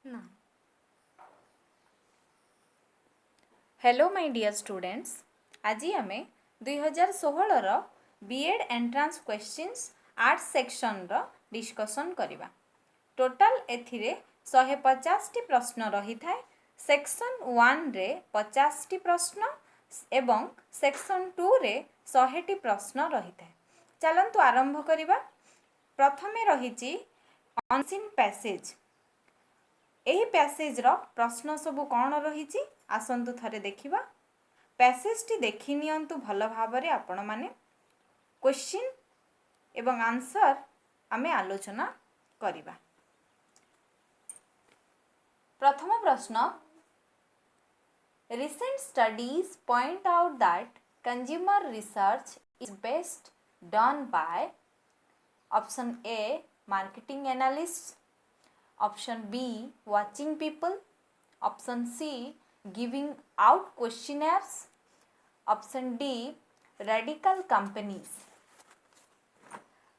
ना। Hello my dear students, आज आम 2016 B Ed entrance questions arts section रो डिस्कशन करवा। टोटाल एथिरे 150 टी प्रश्न रही थाए। सेक्शन 1 रे 50 टी प्रश्न एवं सेक्शन 2 रे 100 टी प्रश्न रही थाए। चलंतु आरंभ करवा। प्रथमे रही अनसीन पैसेज। यही पैसेज रो प्रश्न सबु कौन रही आसतु थरे देखिबा। पैसेज टी देखि नियंतु भल भाबरे आपण माने क्वेश्चन एवं आंसर आमे आलोचना करिबा। प्रथम प्रश्न, recent studies point out that consumer research is best done by option A marketing analysts, option B watching people, option C giving out questionnaires, option D radical companies.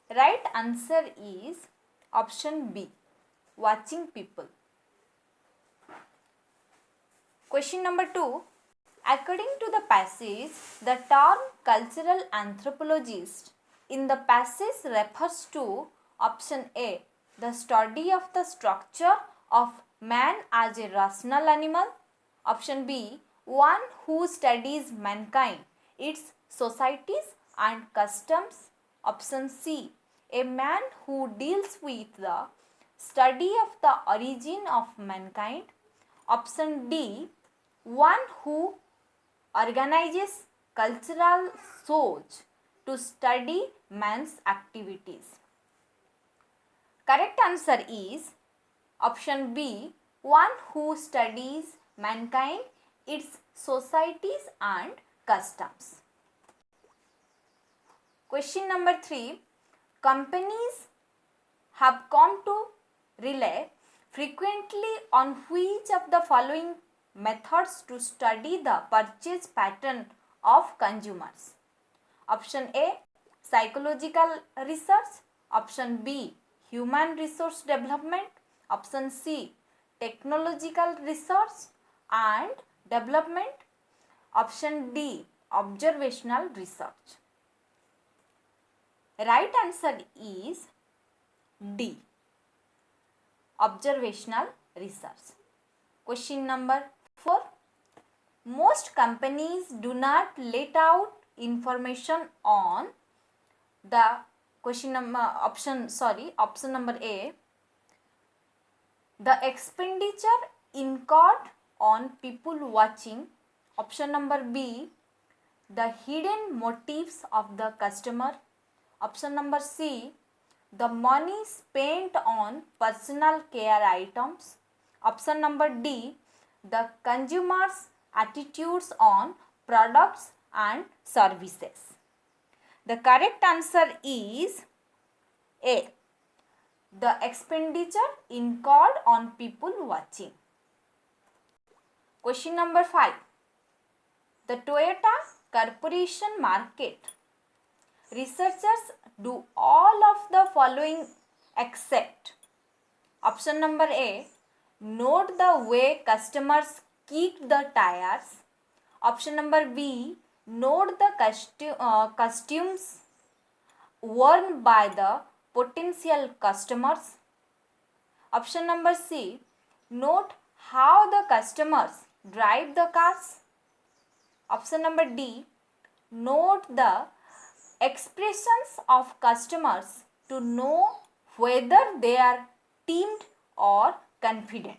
Right answer is option B watching people. Question number 2. According to the passage, the term cultural anthropologist in the passage refers to option A, the study of the structure of man as a rational animal, option B, one who studies mankind, its societies and customs, option C, a man who deals with the study of the origin of mankind, option D, one who organizes cultural shows to study man's activities. Correct answer is option B, one who studies mankind, its societies and customs. Question number 3. Companies have come to rely frequently on which of the following methods to study the purchase pattern of consumers? Option A, psychological research, option B, human resource development, option C, technological research and development, option D, observational research. Right answer is D, observational research. Question number 4. Most companies do not let out information on the option number A, the expenditure incurred on people watching, option number B, the hidden motives of the customer, option number C, the money spent on personal care items, option number D, the consumer's attitudes on products and services. The correct answer is A, the expenditure incurred on people watching. Question number 5. The Toyota Corporation market. Researchers do all of the following except option number A, note the way customers kick the tires, option number B, note the costumes worn by the potential customers, option number C, note how the customers drive the cars, option number D, note the expressions of customers to know whether they are timid or confident.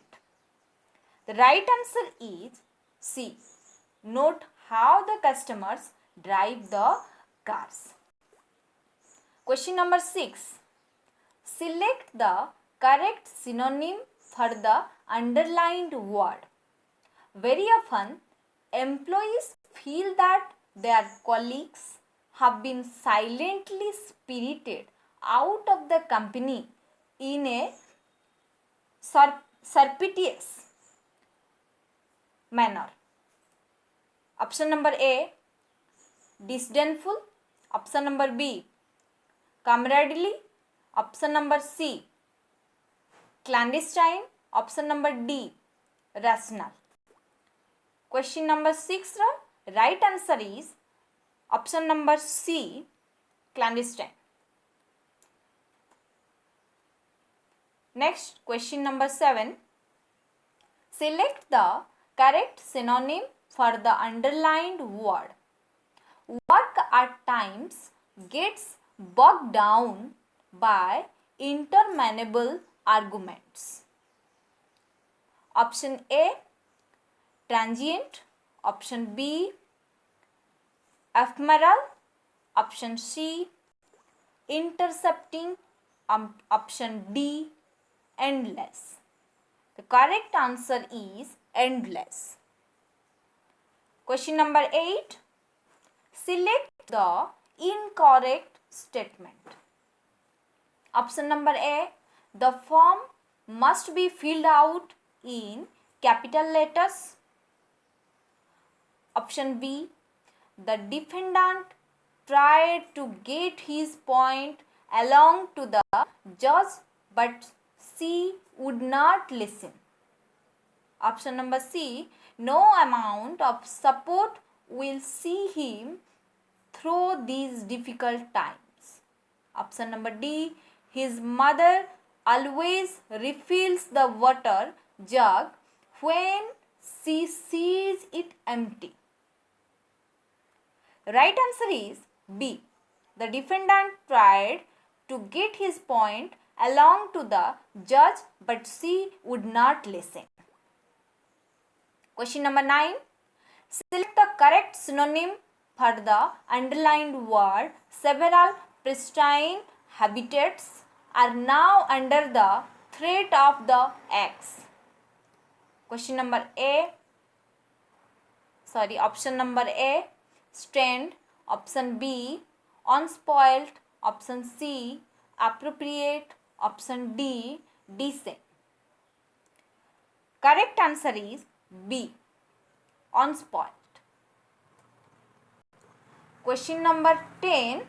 The right answer is C, note how the customers drive the cars. Question number 6. Select the correct synonym for the underlined word. Very often, employees feel that their colleagues have been silently spirited out of the company in a surreptitious manner. Option number A, disdainful, option number B, camaraderie, option number C, clandestine, Option number D, rational. Question number 6 ra right answer is option number C, clandestine. Next, question number 7. Select the correct synonym for the underlined word. Work at times gets bogged down by interminable arguments. Option A, transient. Option B, ephemeral. Option C, intercepting. Option D, endless. The correct answer is endless. Question number 8. Select the incorrect statement. Option number A, the form must be filled out in capital letters. Option B, the defendant tried to get his point along to the judge but she would not listen. Option number C, no amount of support will see him through these difficult times. Option number D, his mother always refills the water jug when she sees it empty. Right answer is B. The defendant tried to get his point along to the judge but she would not listen. Question number 9. Select the correct synonym for the underlined word. Several pristine habitats are now under the threat of the axe. Question number A. Option number A, strained. Option B, unspoiled. Option C, appropriate. Option D, decent. Correct answer is B, unspoiled. Question number 10.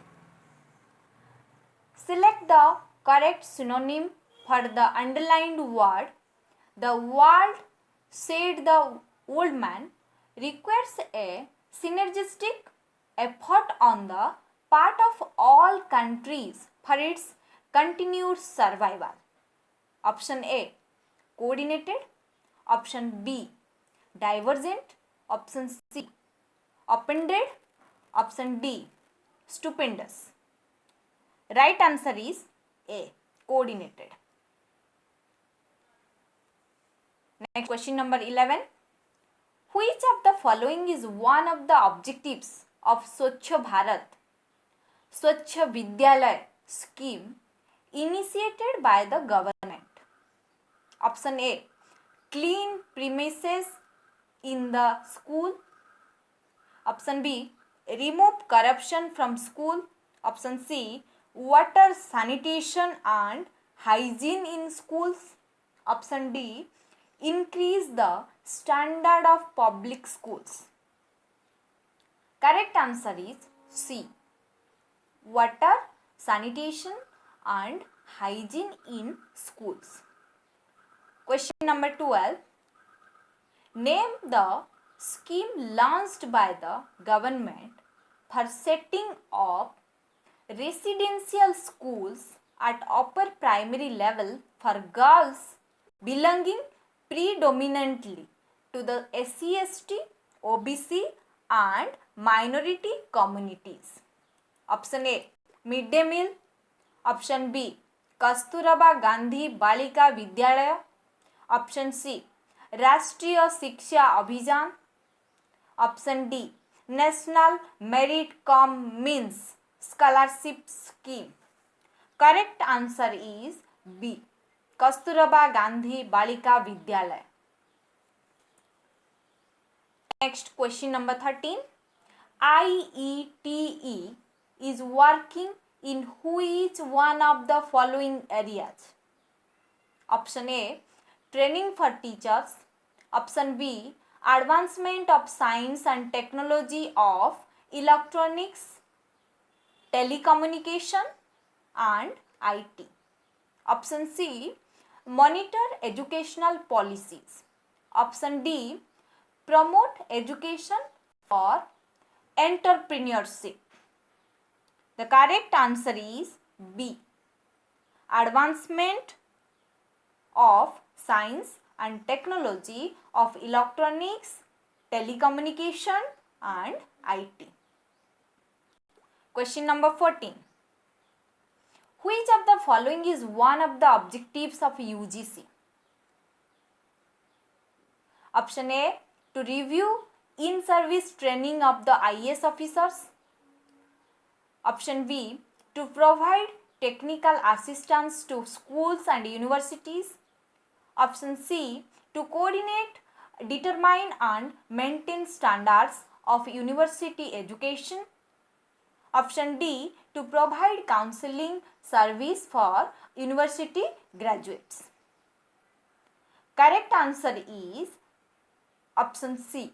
Select the correct synonym for the underlined word. The word, said the old man, requires a synergistic effort on the part of all countries for its continued survival. Option A, coordinated. Option B, divergent. Option C, appended. Option D, stupendous. Right answer is A, coordinated. Next, question number 11. Which of the following is one of the objectives of Swachh Bharat, Swachh Vidyalaya scheme initiated by the government? Option A, clean premises in the school. Option B, remove corruption from school. Option C, water sanitation and hygiene in schools. Option D, increase the standard of public schools. Correct answer is C, water sanitation and hygiene in schools. Question number 12. Name the scheme launched by the government for setting up residential schools at upper primary level for girls belonging predominantly to the SC/ST, OBC and minority communities. Option A, midday meal. Option B, Kasturba Gandhi Balika Vidyalaya. Option C, Rashtriya Shiksha Abhijan. Option D, National Merit Cum Means Scholarship Scheme. Correct answer is B, Kasturba Gandhi Balika Vidyalaya. Next, question number 13. IETE is working in which one of the following areas? Option A, training for teachers. Option B, advancement of science and technology of electronics, telecommunication and IT. Option C, monitor educational policies. Option D, promote education for entrepreneurship. The correct answer is B, advancement of science and technology of electronics, telecommunication and IT. Question number 14. Which of the following is one of the objectives of UGC? Option A, to review in-service training of the IAS officers. Option B, to provide technical assistance to schools and universities. Option C, to coordinate, determine and maintain standards of university education. Option D, to provide counseling service for university graduates. Correct answer is option C,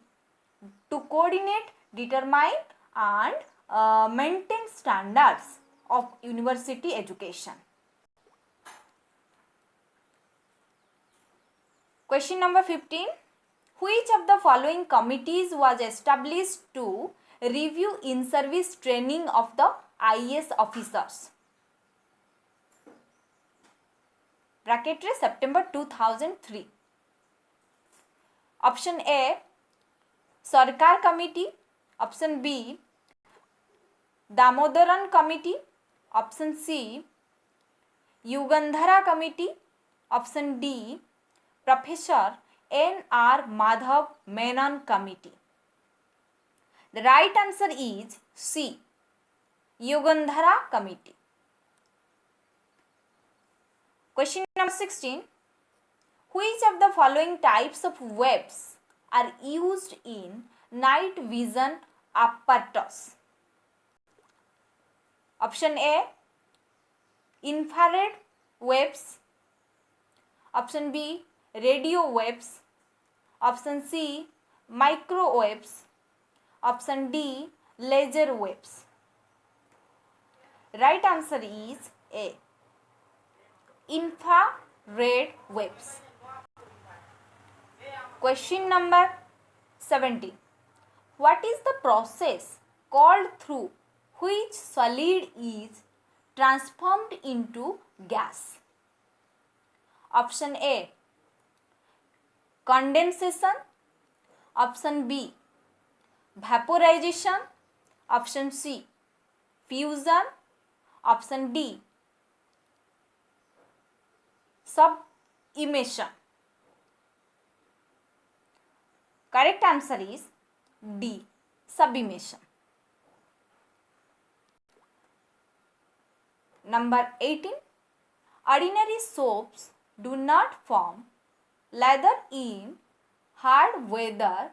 to coordinate, determine and maintain standards of university education. Question number 15. Which of the following committees was established to review in-service training of the IAS officers? Bracket September 2003. Option A, Sarkar Committee. Option B, Damodaran Committee. Option C, Yugandhara Committee. Option D, Professor N.R. Madhav Menon Committee. The right answer is C, Yugandhara Committee. Question number 16. Which of the following types of waves are used in night vision apparatus? Option A, infrared waves. Option B, radio waves. Option C, microwaves. Option D, laser waves. Right answer is A, infrared waves. Question number 17. What is the process called through which solid is transformed into gas? Option A, condensation. Option B, vaporization. Option C, fusion. Option D, sublimation. Correct answer is D, sublimation. Number 18. Ordinary soaps do not form lather in hard weather